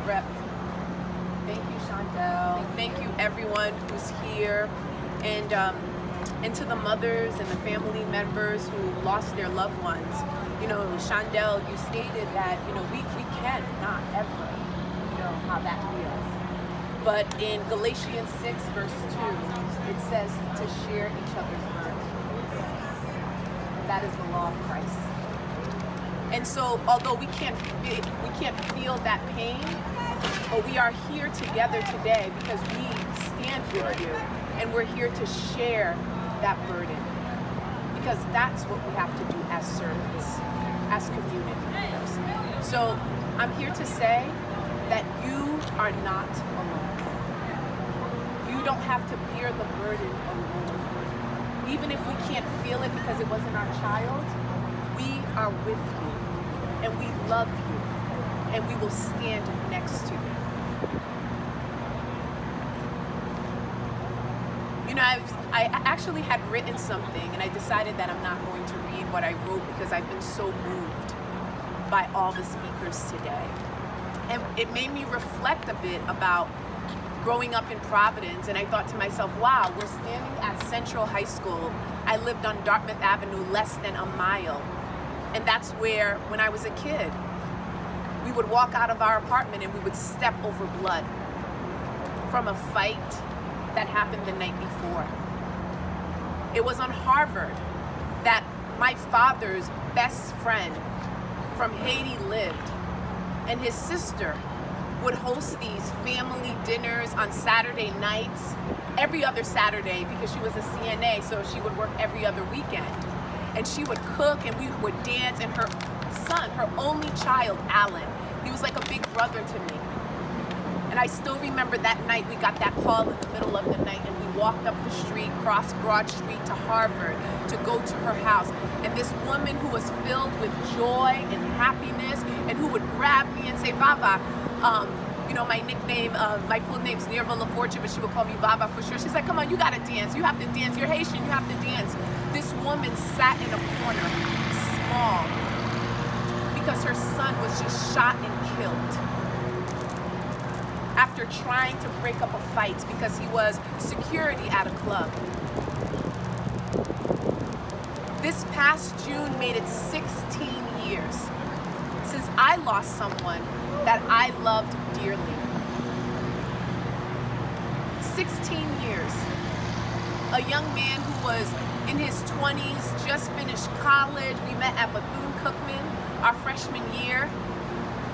Rep. Thank you, Shondell. Thank you, everyone who's here. And to the mothers and the family members who lost their loved ones. You know, Shondell, you stated that, you know, we can not ever know how that feels. But in Galatians 6, verse 2, it says to share each other's burdens. That is the law of Christ. And so, although we can't feel that pain, but we are here together today because we stand with you, and we're here to share that burden. Because that's what we have to do as servants, as community members. So, I'm here to say that you are not alone. You don't have to bear the burden alone. Even if we can't feel it because it wasn't our child, we are with you, and we love you, and we will stand next to you. You know, I actually had written something, and I decided that I'm not going to read what I wrote because I've been so moved by all the speakers today. And it made me reflect a bit about growing up in Providence, and I thought to myself, wow, we're standing at Central High School. I lived on Dartmouth Avenue, less than a mile. And that's where, when I was a kid, we would walk out of our apartment and we would step over blood from a fight that happened the night before. It was on Harvard that my father's best friend from Haiti lived, and his sister would host these family dinners on Saturday nights, every other Saturday, because she was a CNA, so she would work every other weekend. And she would cook and we would dance, and her son, her only child, Alan, he was like a big brother to me. And I still remember that night we got that call in the middle of the night, and we walked up the street, crossed Broad Street to Harvard to go to her house. And this woman who was filled with joy and happiness, and who would grab me and say, Vava, you know, my nickname, my full name's Nirva Laforge, but she would call me Vava for sure. She's like, come on, you gotta dance. You have to dance. You're Haitian, you have to dance. This woman sat in a corner, small, because her son was just shot and killed after trying to break up a fight because he was security at a club. This past June made it 16 years since I lost someone that I loved dearly. 16 years. A young man who was in his 20s, just finished college. We met at Bethune-Cookman our freshman year.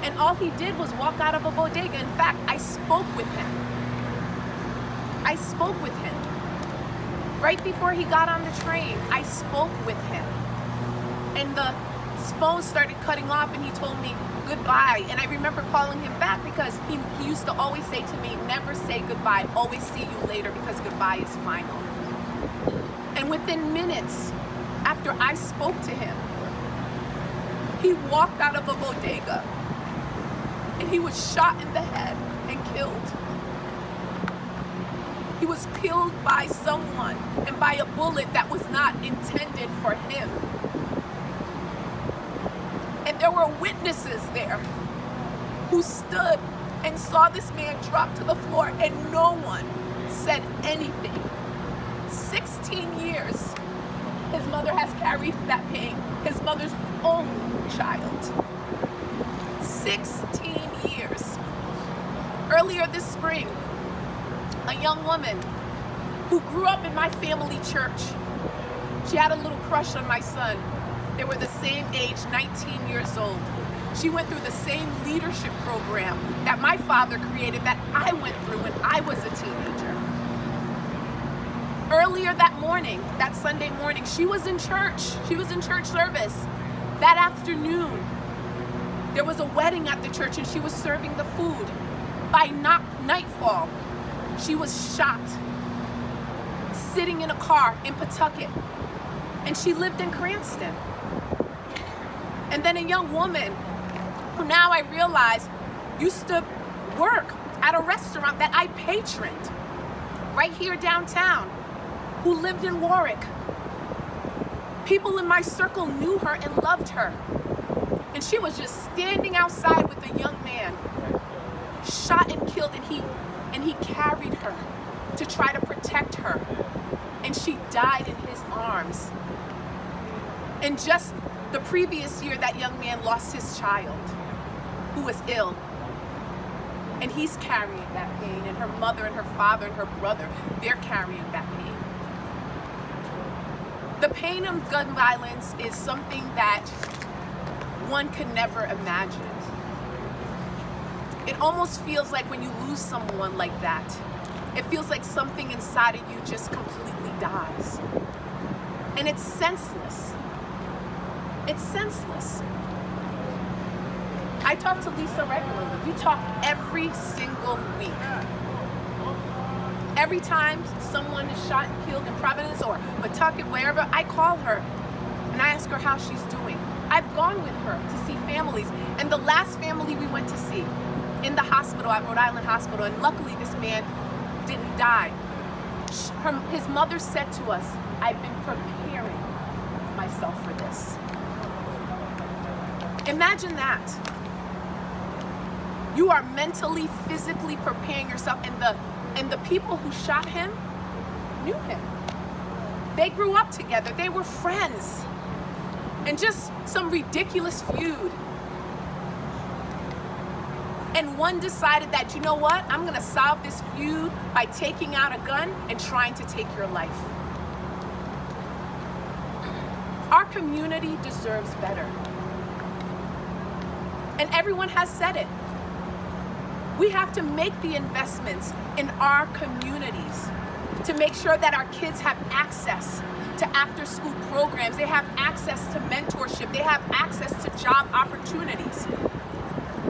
And all he did was walk out of a bodega. In fact, I spoke with him. I spoke with him. Right before he got on the train, I spoke with him. And the phone started cutting off, and he told me goodbye. And I remember calling him back because he used to always say to me, never say goodbye, always see you later, because goodbye is final. And within minutes after I spoke to him, he walked out of a bodega and he was shot in the head and killed. He was killed by someone, and by a bullet that was not intended for him. And there were witnesses there who stood and saw this man drop to the floor, and no one said anything. 16 years his mother has carried that pain, his mother's only child. 16 years. Earlier this spring, a young woman who grew up in my family church, she had a little crush on my son. They were the same age, 19 years old. She went through the same leadership program that my father created, that I went through when I was a teenager. Earlier that morning, that Sunday morning, she was in church. She was in church service. That afternoon, there was a wedding at the church, and she was serving the food. By nightfall, she was shot, sitting in a car in Pawtucket, and she lived in Cranston. And then a young woman who now I realize used to work at a restaurant that I patroned right here downtown, who lived in Warwick. People in my circle knew her and loved her. And she was just standing outside with a young man shot and killed, and he carried her to try to protect her, and she died in his arms. And just the previous year, that young man lost his child who was ill, and he's carrying that pain, and her mother and her father and her brother, they're carrying that pain. The pain of gun violence is something that one could never imagine. It almost feels like when you lose someone like that, it feels like something inside of you just completely dies. And it's senseless. It's senseless. I talk to Lisa regularly. We talk every single week. Every time someone is shot and killed in Providence or Pawtucket, wherever, I call her and I ask her how she's doing. I've gone with her to see families, and the last family we went to see in the hospital, at Rhode Island Hospital, and luckily this man didn't die. His mother said to us, "I've been preparing myself for this." Imagine that. You are mentally, physically preparing yourself, and the people who shot him knew him. They grew up together. They were friends. And just some ridiculous feud. And one decided that, you know what? I'm gonna solve this feud by taking out a gun and trying to take your life. Our community deserves better. And everyone has said it. We have to make the investments in our communities to make sure that our kids have access to after-school programs. They have access to mentorship. They have access to job opportunities.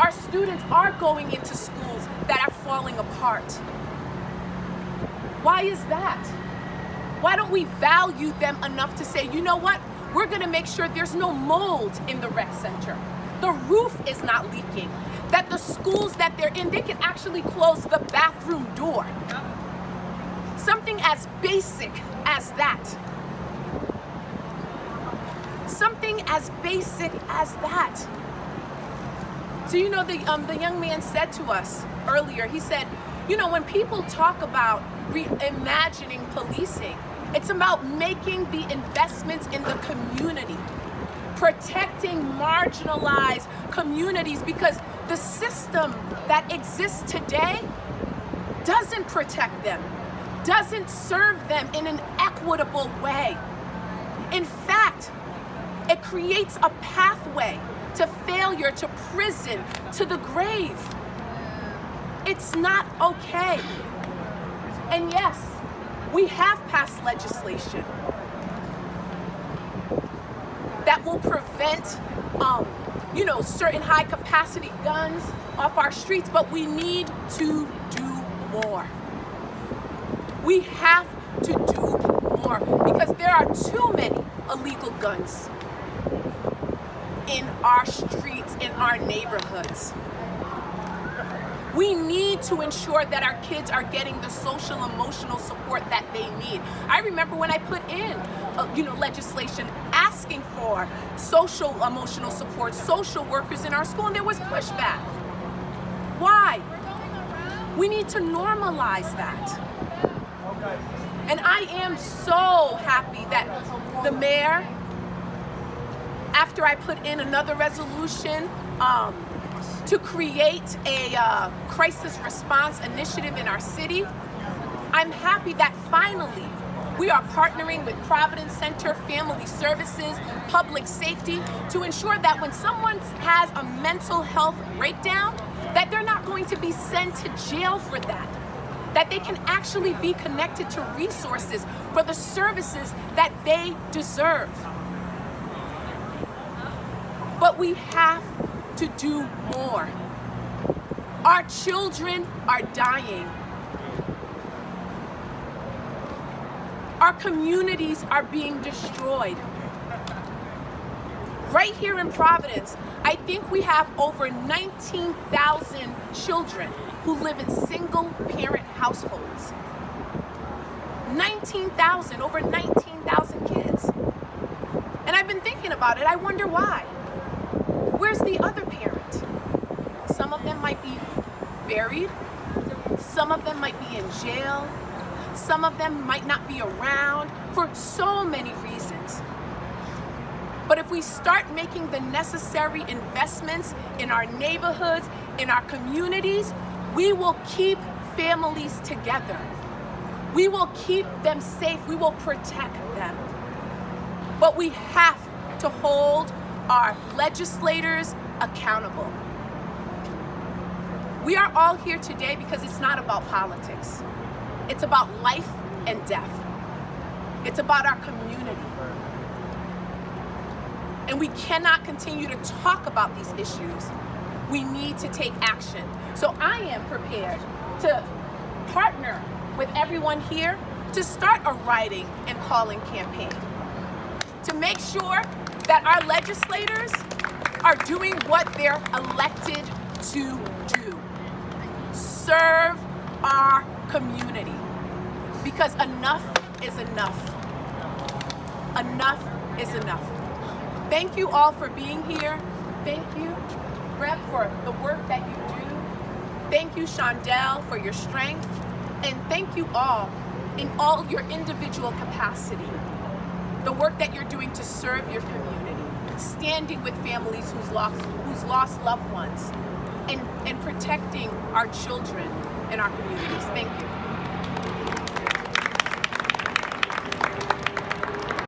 Our students are going into schools that are falling apart. Why is that? Why don't we value them enough to say, you know what? We're gonna make sure there's no mold in the rec center. The roof is not leaking. That the schools that they're in, they can actually close the bathroom door. Something as basic as that. Something as basic as that. So you know, the young man said to us earlier, he said, you know, when people talk about reimagining policing, it's about making the investments in the community, protecting marginalized communities, because the system that exists today doesn't protect them, doesn't serve them in an equitable way. In fact, it creates a pathway to failure, to prison, to the grave. It's not okay. And yes, we have passed legislation that will prevent, you know, certain high capacity guns off our streets, but we need to do more. We have to do more because there are too many illegal guns in our streets, in our neighborhoods. We need to ensure that our kids are getting the social emotional support that they need. I remember when I put in legislation asking for social emotional support, social workers in our school, and there was pushback. Why? We need to normalize that. And I am so happy that the mayor, after I put in another resolution to create a crisis response initiative in our city, I'm happy that finally we are partnering with Providence Center, Family Services, Public Safety to ensure that when someone has a mental health breakdown, that they're not going to be sent to jail for that they can actually be connected to resources for the services that they deserve. But we have to do more. Our children are dying. Our communities are being destroyed. Right here in Providence, I think we have over 19,000 children who live in single-parent households. 19,000, over 19,000 kids. And I've been thinking about it. I wonder why. Where's the other parent? Some of them might be buried. Some of them might be in jail. Some of them might not be around for so many reasons. But if we start making the necessary investments in our neighborhoods, in our communities, we will keep families together. We will keep them safe. We will protect them. But we have to hold our legislators accountable. We are all here today because it's not about politics. It's about life and death. It's about our community. And we cannot continue to talk about these issues. We need to take action. So I am prepared to partner with everyone here to start a writing and calling campaign to make sure that our legislators are doing what they're elected to do. Serve our community. Because enough is enough. Enough is enough. Thank you all for being here. Thank you, Rep, for the work that you do. Thank you, Shondell, for your strength. And thank you all in all your individual capacity. The work that you're doing to serve your community, standing with families who's lost loved ones, and protecting our children and our communities. Thank you.